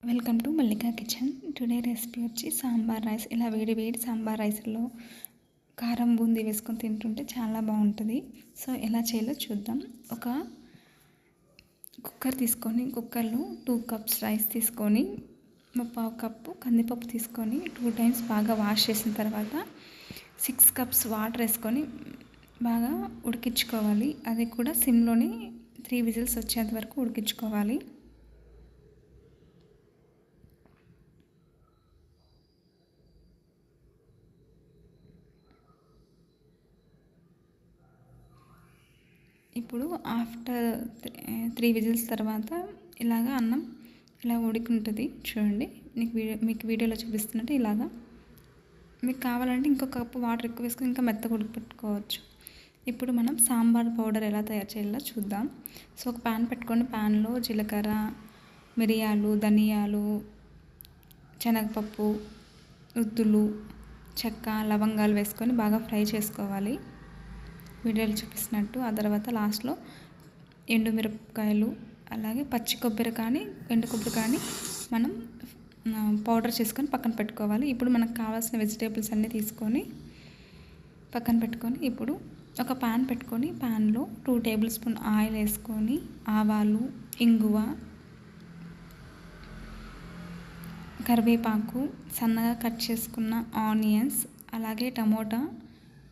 Welcome to Mallika kitchen. Today recipe వచ్చి sambar rice. ఇలా వేడి వేడి సాంబార్ రైస్లో కారం బూందీ వేసుకొని తింటుంటే చాలా బాగుంటుంది. సో ఎలా చేయాలో చూద్దాం. ఒక కుక్కర్ తీసుకొని కుక్కర్లో 2 కప్స్ రైస్ తీసుకొని 1/2 కప్పు కందిపప్పు తీసుకొని 2 టైమ్స్ బాగా వాష్ చేసిన తర్వాత 6 కప్స్ వాటర్ వేసుకొని బాగా ఉడికించుకోవాలి. అది కూడా సిమ్లోనే 3 విజిల్స్ వచ్చేంత వరకు ఉడికించుకోవాలి. ఇప్పుడు ఆఫ్టర్ 3 విజిల్స్ తర్వాత ఇలాగా అన్నం ఇలా ఉడికింటుంది చూడండి. మీకు వీడియోలో చూపిస్తున్నట్టు ఇలాగా. మీకు కావాలంటే ఇంకొక కప్పు వాటర్ ఎక్కువ వేసుకొని ఇంకా మెత్తగా ఉడికిపెట్టుకోవచ్చు. ఇప్పుడు మనం సాంబార్ పౌడర్ ఎలా తయారు చేయాలో చూద్దాం. సో ఒక ప్యాన్ పెట్టుకొని ప్యాన్లో జీలకర్ర, మిరియాలు, ధనియాలు, శనగపప్పు, ఉద్దులు, చెక్క, లవంగాలు వేసుకొని బాగా ఫ్రై చేసుకోవాలి వీడియోలో చూపిస్తున్నట్టు. ఆ తర్వాత లాస్ట్లో ఎండుమిరపకాయలు, అలాగే పచ్చి కొబ్బరి కానీ ఎండు కొబ్బరి కానీ మనం పౌడర్ చేసుకొని పక్కన పెట్టుకోవాలి. ఇప్పుడు మనకు కావాల్సిన వెజిటేబుల్స్ అన్నీ తీసుకొని పక్కన పెట్టుకొని ఇప్పుడు ఒక ప్యాన్ పెట్టుకొని ప్యాన్లో 2 టేబుల్ స్పూన్ ఆయిల్ వేసుకొని ఆవాలు, ఇంగువ, కరివేపాకు, సన్నగా కట్ చేసుకున్న ఆనియన్స్, అలాగే టమోటా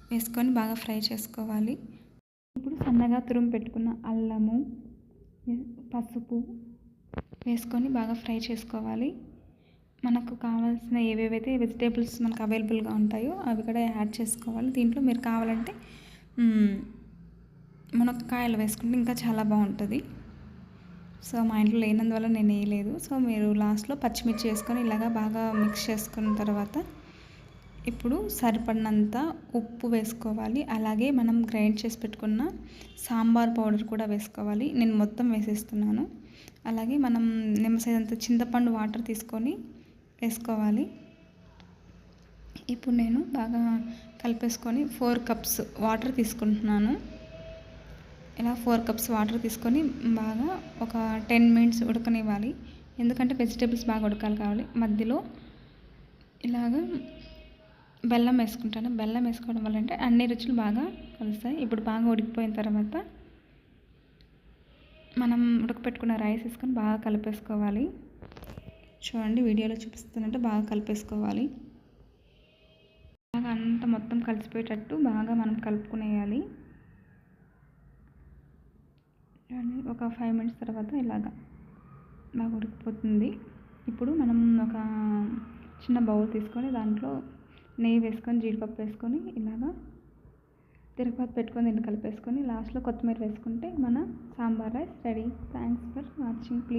వేసుకొని బాగా ఫ్రై చేసుకోవాలి. ఇప్పుడు సన్నగా తురుము పెట్టుకున్న అల్లము, పసుపు వేసుకొని బాగా ఫ్రై చేసుకోవాలి. మనకు కావాల్సిన ఏవేవైతే వెజిటేబుల్స్ మనకు అవైలబుల్గా ఉంటాయో అవి కూడా యాడ్ చేసుకోవాలి. దీంట్లో మీరు కావాలంటే మునక్కాయలు వేసుకుంటే ఇంకా చాలా బాగుంటుంది. సో మా ఇంట్లో లేనందువల్ల నేను వేయలేదు. సో మీరు లాస్ట్లో పచ్చిమిర్చి వేసుకొని ఇలాగా బాగా మిక్స్ చేసుకున్న తర్వాత ఇప్పుడు సరిపడినంత ఉప్పు వేసుకోవాలి. అలాగే మనం గ్రైండ్ చేసి పెట్టుకున్న సాంబార్ పౌడర్ కూడా వేసుకోవాలి. నేను మొత్తం వేసేస్తున్నాను. అలాగే మనం నిమ్మసైనంత చింతపండు వాటర్ తీసుకొని వేసుకోవాలి. ఇప్పుడు నేను బాగా కలిపేసుకొని 4 కప్స్ వాటర్ తీసుకుంటున్నాను. ఇలా 4 కప్స్ వాటర్ తీసుకొని బాగా ఒక 10 మినిట్స్ ఉడకనివ్వాలి. ఎందుకంటే వెజిటేబుల్స్ బాగా ఉడకాలి కావాలి. మధ్యలో ఇలాగా బెల్లం వేసుకుంటాను. బెల్లం వేసుకోవడం వల్ల అంటే అన్ని రుచులు బాగా కలుస్తాయి. ఇప్పుడు బాగా ఉడికిపోయిన తర్వాత మనం ఉడకపెట్టుకున్న రైస్ వేసుకొని బాగా కలిపేసుకోవాలి. చూడండి వీడియోలో చూపిస్తున్నట్టు బాగా కలిపేసుకోవాలి. బాగా అంతా మొత్తం కలిసిపోయేటట్టు బాగా మనం కలుపుకునేయాలి. చూడండి ఒక 5 మినిట్స్ తర్వాత ఇలాగా బాగా ఉడికిపోతుంది. ఇప్పుడు మనం ఒక చిన్న బౌల్ తీసుకొని దాంట్లో నెయ్యి వేసుకొని జీడిపప్పు వేసుకొని ఇలాగా తిరగబాతు పెట్టుకొని దీన్ని కలిపేసుకొని లాస్ట్లో కొత్తిమీర వేసుకుంటే మన sambar rice ready. Thanks for watching. Please